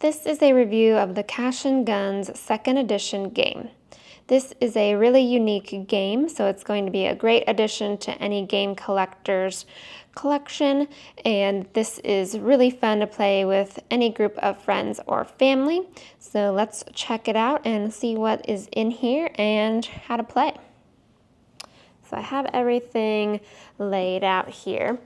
This is a review of the Cash and Guns 2nd edition game. This is a really unique game, so it's going to be a great addition to any game collector's collection, and this is really fun to play with any group of friends or family. So let's check it out and see what is in here and how to play. So I have everything laid out here.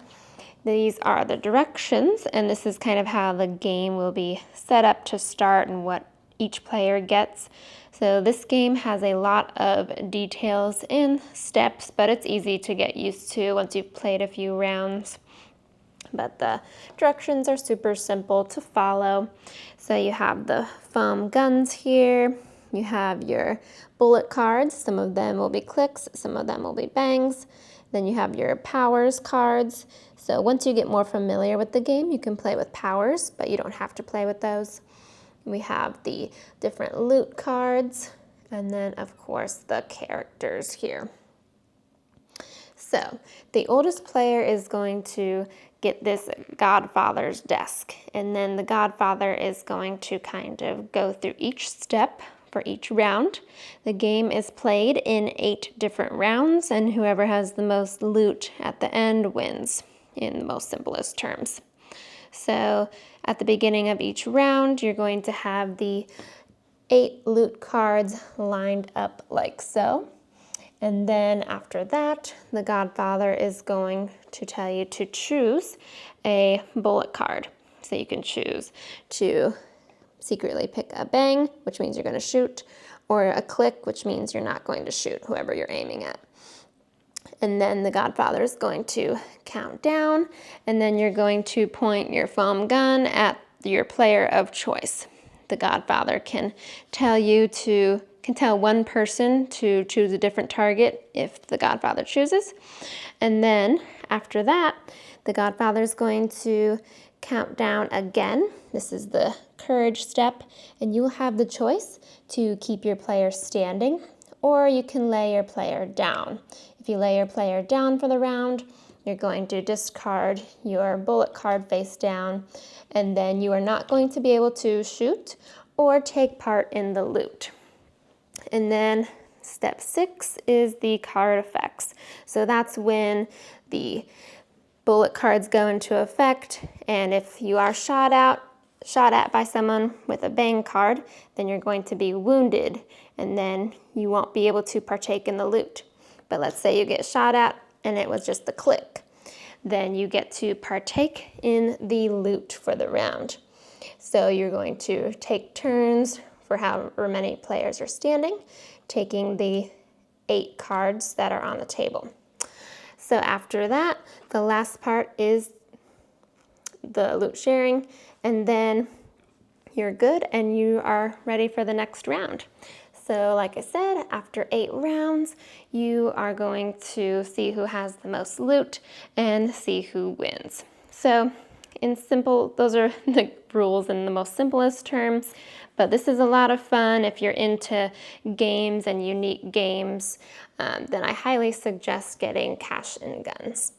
These are the directions, and this is kind of how the game will be set up to start and what each player gets. So this game has a lot of details and steps, but it's easy to get used to once you've played a few rounds. But the directions are super simple to follow. So you have the foam guns here. You have your bullet cards. Some of them will be clicks, some of them will be bangs. Then you have your powers cards. So once you get more familiar with the game, you can play with powers, but you don't have to play with those. We have the different loot cards, and then of course the characters here. So the oldest player is going to get this Godfather's desk, and then the Godfather is going to kind of go through each step for each round. The game is played in 8 different rounds, and whoever has the most loot at the end wins, in the most simplest terms. So at the beginning of each round, you're going to have the 8 loot cards lined up like so. And then after that, the Godfather is going to tell you to choose a bullet card. So you can choose to secretly pick a bang, which means you're going to shoot, or a click, which means you're not going to shoot whoever you're aiming at. And then the Godfather is going to count down, and then you're going to point your foam gun at your player of choice. The Godfather can tell one person to choose a different target if the Godfather chooses. And then after that, the Godfather is going to count down again. This is the courage step, and you will have the choice to keep your player standing, or you can lay your player down. If you lay your player down for the round, you're going to discard your bullet card face down, and then you are not going to be able to shoot or take part in the loot. And then step 6 is the card effects. So that's when the bullet cards go into effect, and if you are shot at by someone with a bang card, then you're going to be wounded, and then you won't be able to partake in the loot. But let's say you get shot at and it was just a click, then you get to partake in the loot for the round. So you're going to take turns for however many players are standing, taking the 8 cards that are on the table. So after that, the last part is the loot sharing, and then you're good and you are ready for the next round. So like I said, after 8 rounds, you are going to see who has the most loot and see who wins. So in simple, those are the rules in the most simplest terms, but this is a lot of fun. If you're into games and unique games, then I highly suggest getting Cash and Guns.